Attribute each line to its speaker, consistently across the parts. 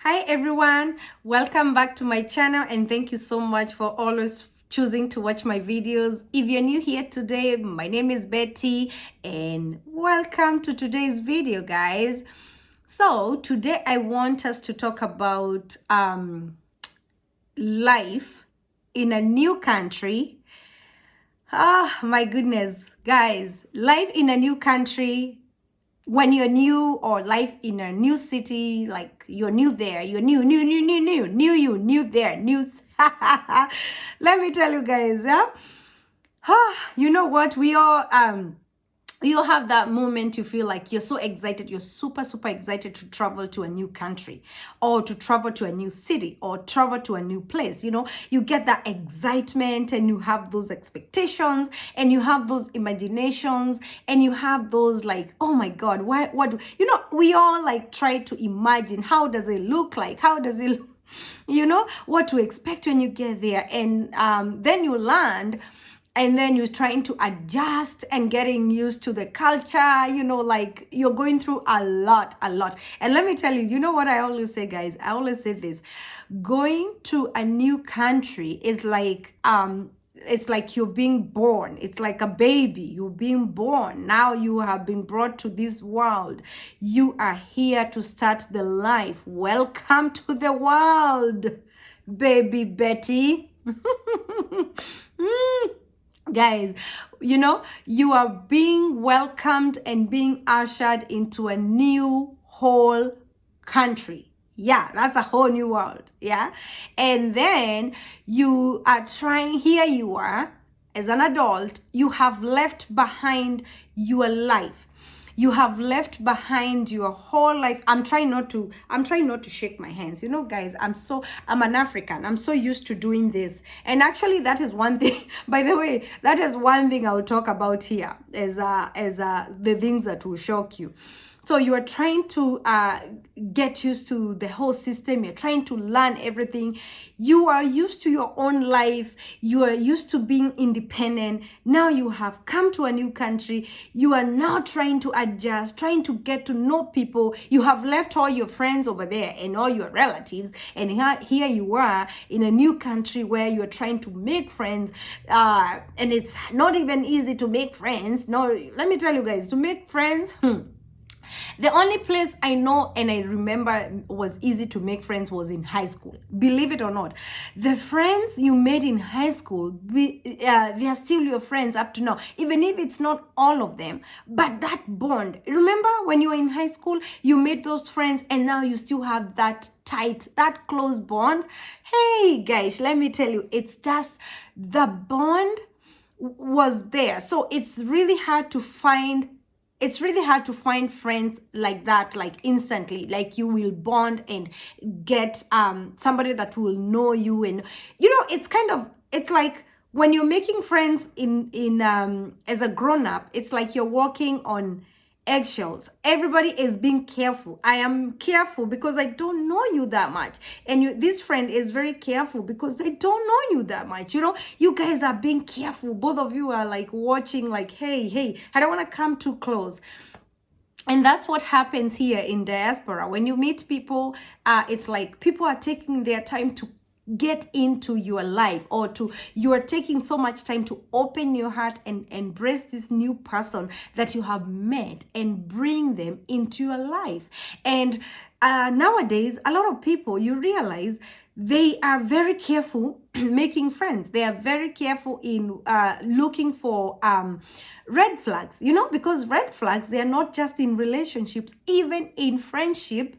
Speaker 1: Hi everyone, welcome back to my channel and thank you so much for always choosing to watch my videos. If you're new here today, my name is Betty and welcome to today's video, guys. So today I want us to talk about life in a new country. My goodness, guys, life in a new country. When you're new, or life in a new city, like you're new there, you're new there, new. Let me tell you guys, yeah. You know what? We all have that moment you feel like you're so excited, you're super excited to travel to a new country or to travel to a new city or travel to a new place. You get that excitement and you have those expectations and you have those imaginations and you have those like, oh my God, we all like try to imagine, how does it look like? How does it look? What to expect when you get there. And then you land and then you're trying to adjust and getting used to the culture, like you're going through a lot. And let me tell you, you know what I always say, guys? I always say this: going to a new country is like, it's like you're being born. It's like a baby. You're being born. Now you have been brought to this world. You are here to start the life. Welcome to the world, baby Betty. Guys, you are being welcomed and being ushered into a new whole country. Yeah, that's a whole new world. Yeah. And then you are trying, here you are as an adult, you have left behind your life. You have left behind your whole life. I'm trying not to shake my hands. Guys, I'm an African. I'm so used to doing this. And actually that is one thing, by the way, that is one thing I'll talk about here as the things that will shock you. So you are trying to get used to the whole system. You're trying to learn everything. You are used to your own life. You are used to being independent. Now you have come to a new country. You are now trying to adjust, trying to get to know people. You have left all your friends over there and all your relatives. And here you are in a new country where you're trying to make friends. And it's not even easy to make friends. No, let me tell you guys, to make friends, the only place I know and I remember was easy to make friends was in high school. Believe it or not, the friends you made in high school, they are still your friends up to now, even if it's not all of them. But that bond, remember when you were in high school, you made those friends and now you still have that tight, that close bond. Hey guys, let me tell you, it's just the bond was there. So it's really hard to find friends like that, like instantly, like you will bond and get somebody that will know you. And it's like when you're making friends in as a grown-up, it's like you're walking on eggshells. Everybody is being careful. I am careful because I don't know you that much, and this friend is very careful because they don't know you that much. You guys are being careful. Both of you are like watching, like, hey, I don't want to come too close. And that's what happens here in diaspora. When you meet people, it's like people are taking their time to get into your life, or you are taking so much time to open your heart and embrace this new person that you have met and bring them into your life. And nowadays, a lot of people, you realize, they are very careful making friends. They are very careful in looking for red flags, because red flags, they are not just in relationships, even in friendship.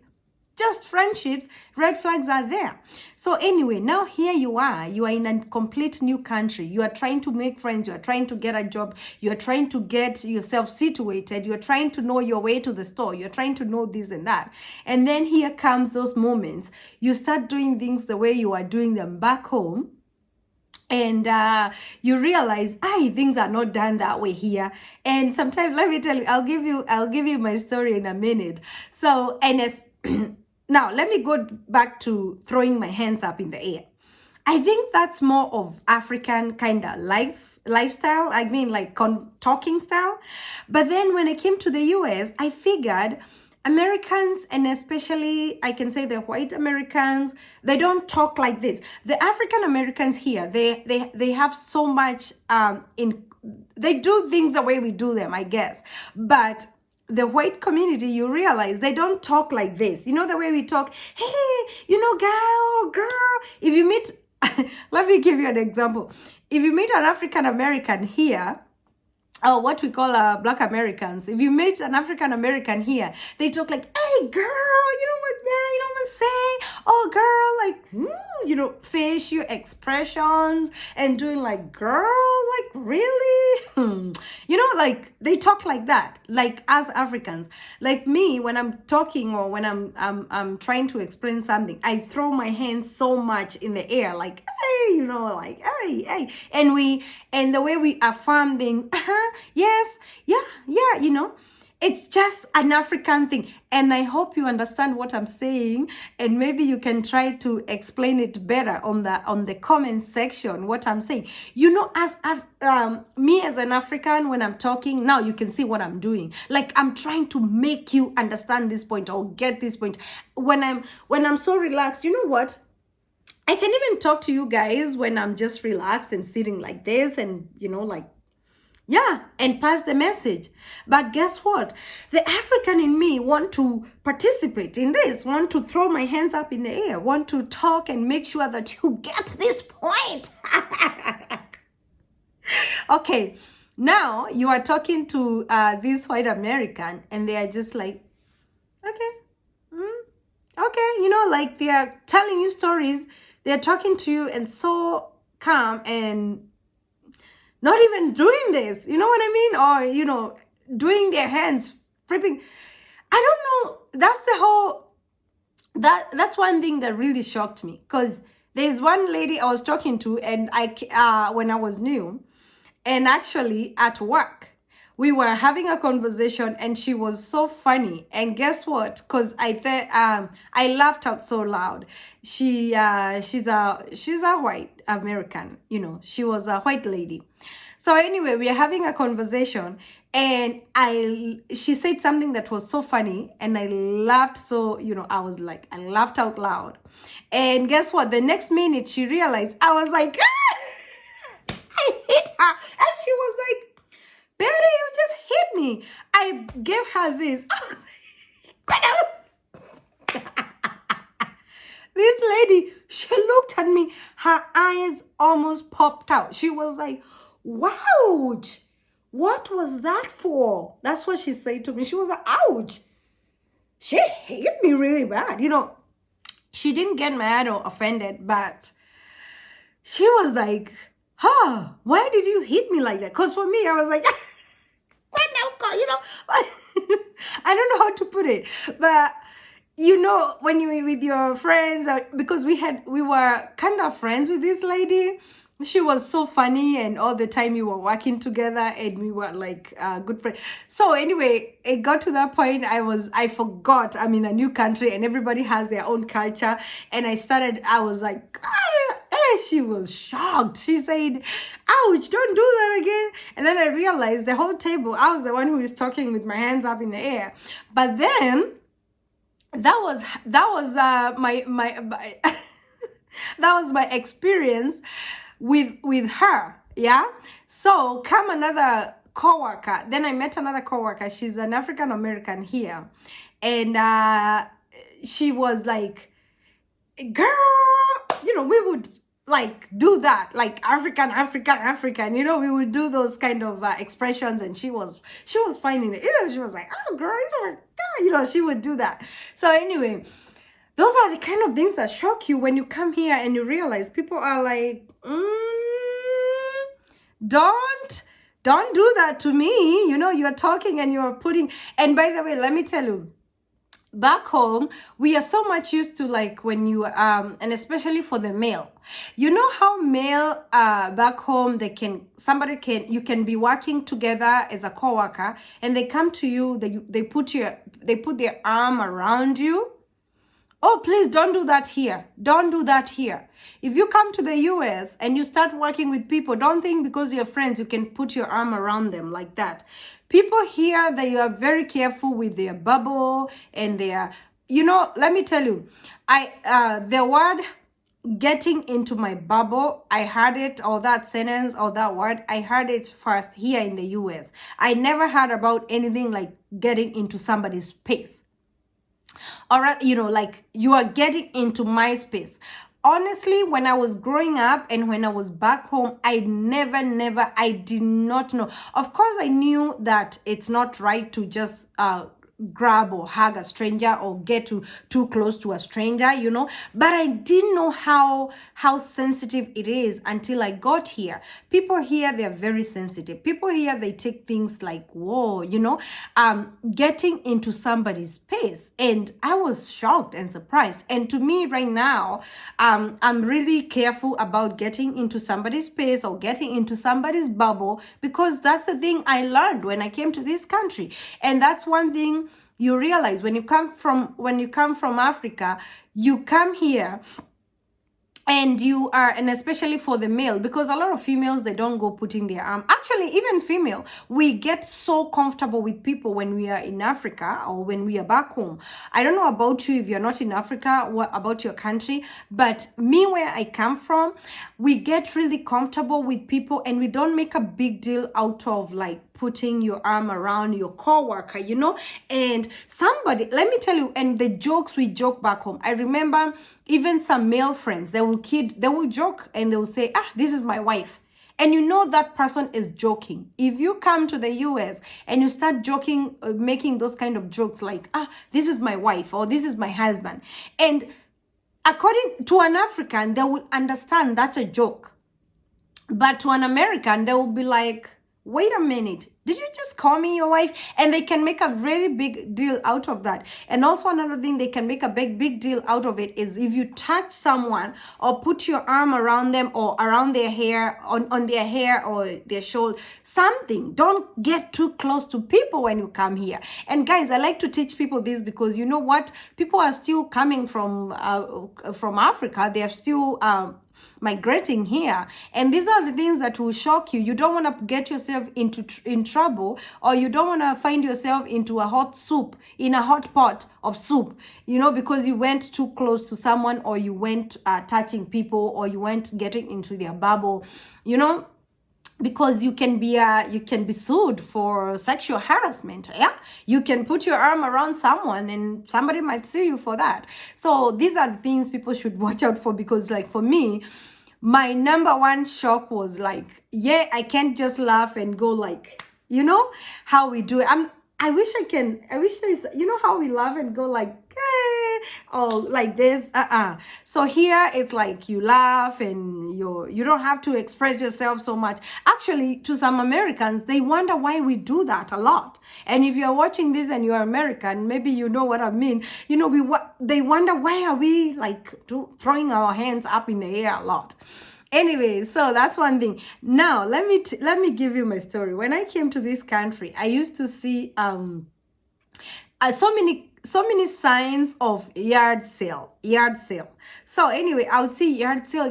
Speaker 1: Just friendships, red flags are there. So anyway, now here you are in a complete new country. You are trying to make friends. You are trying to get a job. You are trying to get yourself situated. You are trying to know your way to the store. You're trying to know this and that. And then here comes those moments. You start doing things the way you are doing them back home. And you realize, things are not done that way here. And sometimes, let me tell you, I'll give you my story in a minute. So, and as now, let me go back to throwing my hands up in the air. I think that's more of African kind of lifestyle. I mean, like talking style. But then when I came to the US, I figured Americans, and especially I can say the white Americans, they don't talk like this. The African Americans here, they have so much in they do things the way we do them, I guess. But the white community, you realize they don't talk like this. You know the way we talk, hey, girl. If you meet, let me give you an example. If you meet an African American here, or what we call Black Americans, if you meet an African American here, they talk like, hey, girl, what I'm saying? Oh, girl, facial expressions and doing like, girl, like, really? Like, they talk like that, like as Africans. Like me, when I'm talking or when I'm trying to explain something, I throw my hands so much in the air, like, hey, like, hey. And the way we affirm things, yes, yeah, it's just an African thing. And I hope you understand what I'm saying, and maybe you can try to explain it better on the comment section what I'm saying. As me as an African, when I'm talking, now you can see what I'm doing. Like, I'm trying to make you understand this point or get this point. When I'm so relaxed, you know what? I can even talk to you guys when I'm just relaxed and sitting like this and, and pass the message. But guess what? The African in me want to participate in this, want to throw my hands up in the air, want to talk and make sure that you get this point. Okay, now you are talking to this white American and they are just like, okay, okay, like they are telling you stories. They're talking to you and so calm and not even doing this, you know what I mean? Or, doing their hands, flipping. I don't know. That's the whole, that's one thing that really shocked me. Because there's one lady I was talking to and when I was new, and actually at work, we were having a conversation and she was so funny. And guess what? Because I laughed out so loud. She's a white American, she was a white lady. So anyway, we are having a conversation and she said something that was so funny and I laughed. So, I laughed out loud. And guess what? The next minute she realized I was like, ah! I hit her. And she was like, Betty, you just hit me. I gave her this. This lady, she looked at me. Her eyes almost popped out. She was like, wow, what was that for? That's what she said to me. She was like, ouch. She hit me really bad. She didn't get mad or offended, but she was like, why did you hit me like that? Because for me, I was like, what now? I don't know how to put it. But, when you're with your friends, because we were kind of friends with this lady. She was so funny and all the time we were working together and we were like good friends. So anyway, it got to that point I forgot I'm in a new country and everybody has their own culture. And I was like, she was shocked. She said, ouch, don't do that again. And then I realized the whole table, I was the one who was talking with my hands up in the air. But then that was my that was my experience with her. Yeah. So come another coworker. Then I met another coworker. She's an African American here. And she was like, girl, we would like do that, like African, we would do those kind of expressions. And she was finding it. She was like, oh girl, she would do that. So anyway, those are the kind of things that shock you when you come here and you realize people are like, don't do that to me. You're talking and you're putting, and by the way, let me tell you, back home, we are so much used to like when you, and especially for the male, how male back home, you can be working together as a coworker and they come to you, they put their arm around you. Oh, please don't do that here. Don't do that here. If you come to the US and you start working with people, don't think because you're friends, you can put your arm around them like that. People here, they are very careful with their bubble and their, let me tell you, the word getting into my bubble, I heard it, or that sentence, or that word, I heard it first here in the US. I never heard about anything like getting into somebody's space. Or like you are getting into my space. Honestly, when I was growing up and when I was back home, I did not know. Of course, I knew that it's not right to just grab or hug a stranger or get too close to a stranger, but I didn't know how sensitive it is until I got here. People here, they're very sensitive. People here, they take things like, whoa, getting into somebody's space. And I was shocked and surprised. And to me right now, I'm really careful about getting into somebody's space or getting into somebody's bubble, because that's the thing I learned when I came to this country. And that's one thing you realize when you come from Africa. You come here and and especially for the male, because a lot of females, they don't go putting their arm. Actually, even female, we get so comfortable with people when we are in Africa or when we are back home. I don't know about you if you're not in Africa, what about your country, but me, where I come from, we get really comfortable with people and we don't make a big deal out of like putting your arm around your coworker, and somebody, let me tell you, and the jokes we joke back home. I remember even some male friends, they will joke and they will say, this is my wife. And that person is joking. If you come to the US and you start joking, making those kind of jokes like, this is my wife or this is my husband. And according to an African, they will understand that's a joke. But to an American, they will be like, wait a minute, did you just call me your wife? And they can make a very big deal out of that. And also another thing they can make a big deal out of it is if you touch someone or put your arm around them or around their hair, on their hair or their shoulder, something. Don't get too close to people when you come here. And guys, I like to teach people this because you know what? People are still coming from Africa. They are still migrating here, and these are the things that will shock you. You don't want to get yourself in trouble, or you don't want to find yourself into a hot pot of soup, because you went too close to someone, or you went touching people, or you went getting into their bubble, because you can be sued for sexual harassment. You can put your arm around someone and somebody might sue you for that. So these are the things people should watch out for, because like for me, my number one shock was like, I can't just laugh and go like, how we do it. I wish how we laugh and go like, oh, like this. So here it's like you laugh and you don't have to express yourself so much. Actually, to some Americans, they wonder why we do that a lot. And if you're watching this and you're American, maybe you know what I mean. They wonder why are we like throwing our hands up in the air a lot. Anyway, so that's one thing. Now let me give you my story. When I came to this country, I used to see so many signs of yard sale. So anyway, I would see yard sale.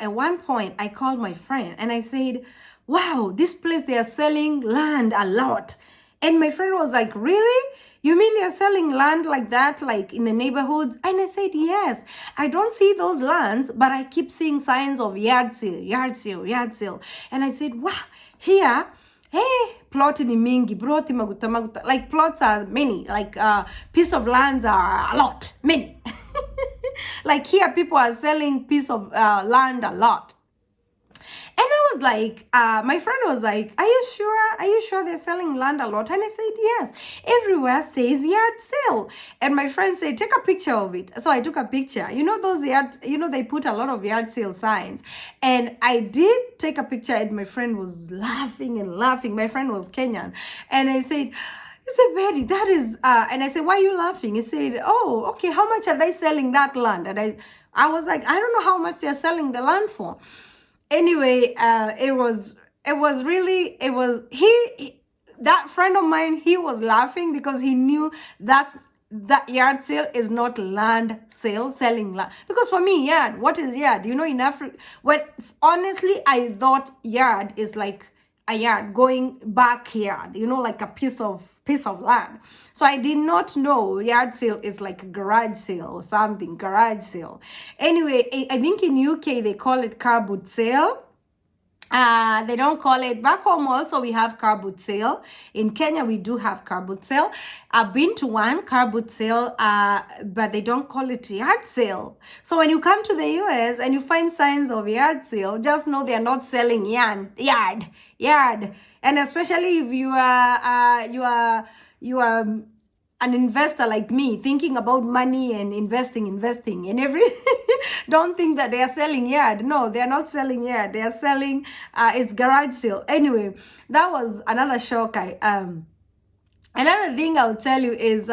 Speaker 1: At one point, I called my friend and I said, wow, this place, they are selling land a lot. And my friend was like, really? You mean they're selling land like that, like in the neighborhoods? And I said, yes, I don't see those lands, but I keep seeing signs of yard sale. And I said, wow, here, hey, plot ni mingi, broti maguta. Like plots are many, like piece of lands are a lot, many. Like here, people are selling piece of land a lot. And I was like, my friend was like, are you sure they're selling land a lot? And I said, yes, everywhere says yard sale. And my friend said, take a picture of it. So I took a picture. Those yards, they put a lot of yard sale signs. And I did take a picture and my friend was laughing and laughing. My friend was Kenyan. And I said, he said, Betty, that is, and I said, why are you laughing? He said, oh, okay, how much are they selling that land? And I was like, I don't know how much they're selling the land for. Anyway, that friend of mine, he was laughing because he knew that's that yard sale is not land sale, selling land. Because for me, yard, what is yard? You know, in Africa, when honestly, I thought yard is like a yard going backyard, you know, like a piece of land. So I did not know yard sale is like a garage sale or something, garage sale. Anyway, I think in UK they call it car boot sale. They don't call it back home. Also, we have car boot sale. In Kenya, we do have car boot sale. I've been to one car boot sale, but they don't call it yard sale. So when you come to the US and you find signs of yard sale, just know they are not selling yard. And especially if you are an investor like me, thinking about money and investing and everything. Don't think that they are selling yard. No, they are not selling yard. They are selling it's garage sale. Anyway, that was another shock. Another thing I'll tell you is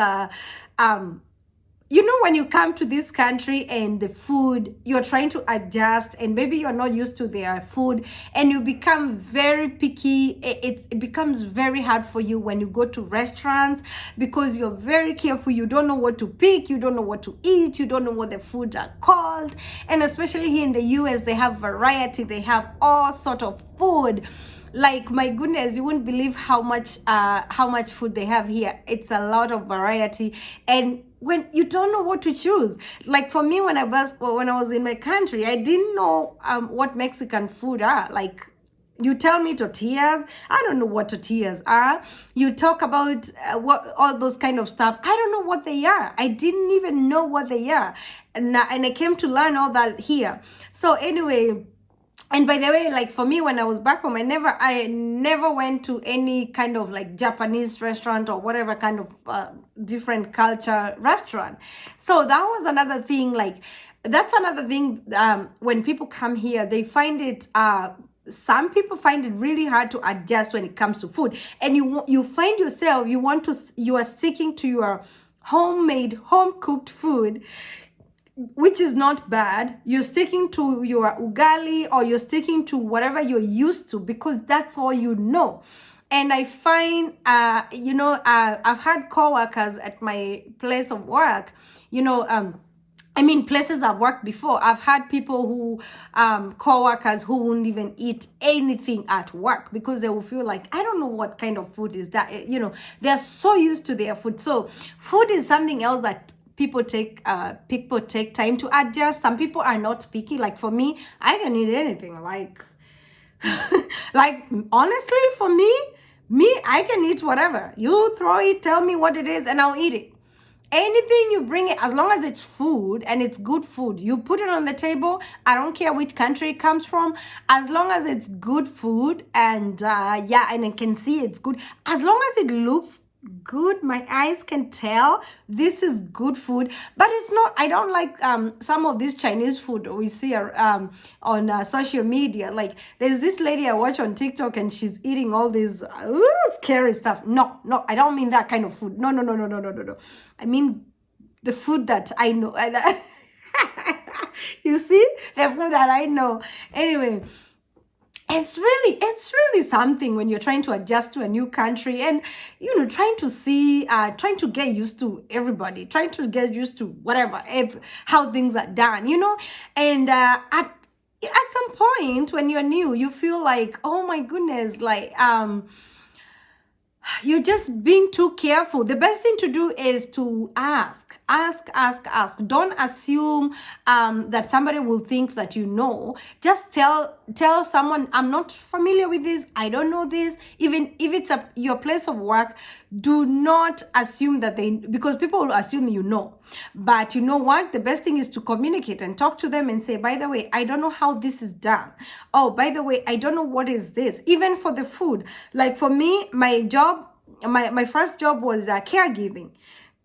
Speaker 1: you know, when you come to this country and the food, you're trying to adjust and maybe you're not used to their food and you become very picky. It becomes very hard for you when you go to restaurants because you're very careful. You don't know what to pick. You don't know what to eat. You don't know what the foods are called. And especially here in the US, they have variety. They have all sort of food. Like, my goodness, you wouldn't believe how much food they have here. It's a lot of variety, and when you don't know what to choose, like for me, when I was in my country, I didn't know what Mexican food are. Like, you tell me tortillas, I don't know what tortillas are. You talk about what all those kind of stuff, I don't know what they are. I didn't even know what they are, and I came to learn all that here. So anyway. And by the way, like for me, when I was back home, I never went to any kind of like Japanese restaurant or whatever kind of different culture restaurant. So that was another thing. Like, that's another thing. When people come here, they find it. Some people find it really hard to adjust when it comes to food, and you find yourself you are sticking to your homemade, home cooked food, which is not bad. You're sticking to your ugali or you're sticking to whatever you're used to because that's all you know. And I find, I've had coworkers at my place of work, places I've worked before. I've had people who, co-workers who wouldn't even eat anything at work because they will feel like, I don't know what kind of food is that. They're so used to their food. So food is something else that people take time to adjust. Some people are not picky. Like for me, I can eat anything. Like, like honestly, for me, I can eat whatever. You throw it, tell me what it is, and I'll eat it. Anything you bring it, as long as it's food and it's good food, you put it on the table. I don't care which country it comes from, as long as it's good food and and I can see it's good. As long as it looks good, my eyes can tell this is good food. But it's not, I don't like some of this Chinese food we see on social media. Like, there's this lady I watch on TikTok and she's eating all this scary stuff. No, I don't mean that kind of food. No. I mean the food that I know. You see, the food that I know. Anyway, it's really something when you're trying to adjust to a new country and trying to get used to everybody, trying to get used to whatever, how things are done, and at some point when you're new, you feel like, oh my goodness, like you're just being too careful. The best thing to do is to ask. Don't assume that somebody will think that you know. Just tell someone, I'm not familiar with this, I don't know this. Even if it's your place of work, do not assume that because people will assume you know. But you know what? The best thing is to communicate and talk to them and say, by the way, I don't know how this is done. Oh, by the way, I don't know what is this. Even for the food. Like for me, my job, my first job was caregiving.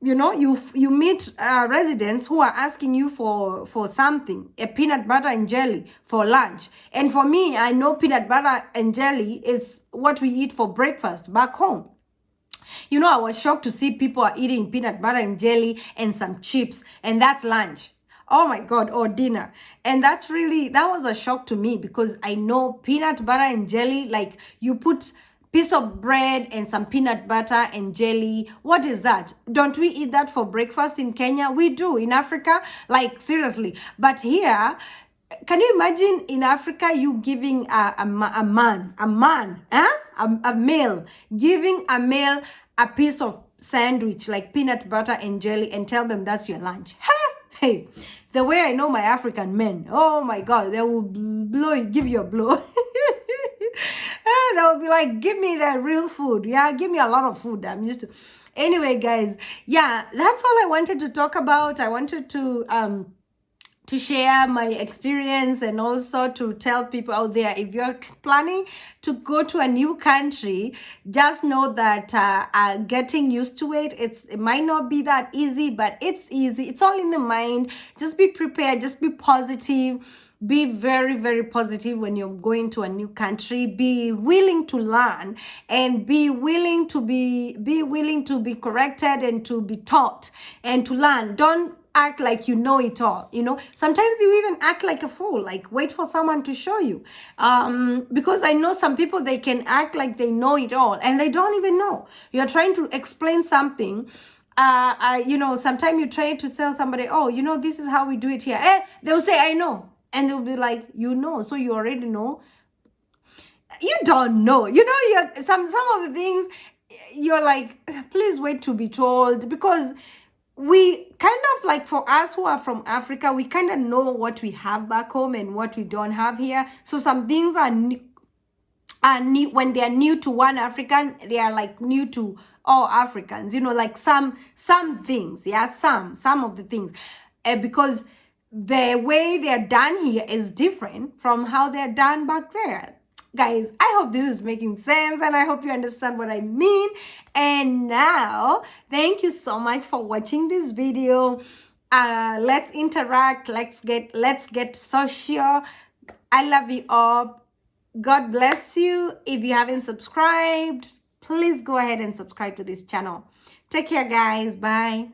Speaker 1: You meet residents who are asking you for something, a peanut butter and jelly for lunch. And for me, I know peanut butter and jelly is what we eat for breakfast back home. I was shocked to see people are eating peanut butter and jelly and some chips, and that's lunch. Oh my God, or dinner. And that was a shock to me because I know peanut butter and jelly, like you put piece of bread and some peanut butter and jelly. What is that? Don't we eat that for breakfast in Kenya? We do in Africa, like seriously. But here, can you imagine in Africa you giving a male, giving a male a piece of sandwich like peanut butter and jelly and tell them that's your lunch? Hey, the way I know my African men, oh my God, they will give you a blow. They will be like, give me the real food. Yeah, give me a lot of food. I'm used to. Anyway, guys, yeah, that's all I wanted to talk about. I wanted to share my experience and also to tell people out there, if you're planning to go to a new country, just know that getting used to it, it might not be that easy, but it's easy. It's all in the mind. Just be prepared, just be positive. Be very, very positive when you're going to a new country. Be willing to learn and be willing to be corrected and to be taught and to learn. Don't act like you know it all. Sometimes you even act like a fool, like wait for someone to show you. Because I know some people, they can act like they know it all and they don't even know. You're trying to explain something. Sometimes you try to tell somebody, oh, this is how we do it here. They'll say, I know. And they'll be like, so you already know. You don't know. Some of the things you're like, please wait to be told, because we kind of like, for us who are from Africa, we kind of know what we have back home and what we don't have here. So some things are new, when they are new to one African, they are like new to all Africans, like some things, some of the things, because the way they're done here is different from how they're done back there. Guys, I hope this is making sense and I hope you understand what I mean. And now, thank you so much for watching this video. Let's interact. Let's get social. I love you all. God bless you. If you haven't subscribed, please go ahead and subscribe to this channel. Take care, guys. Bye.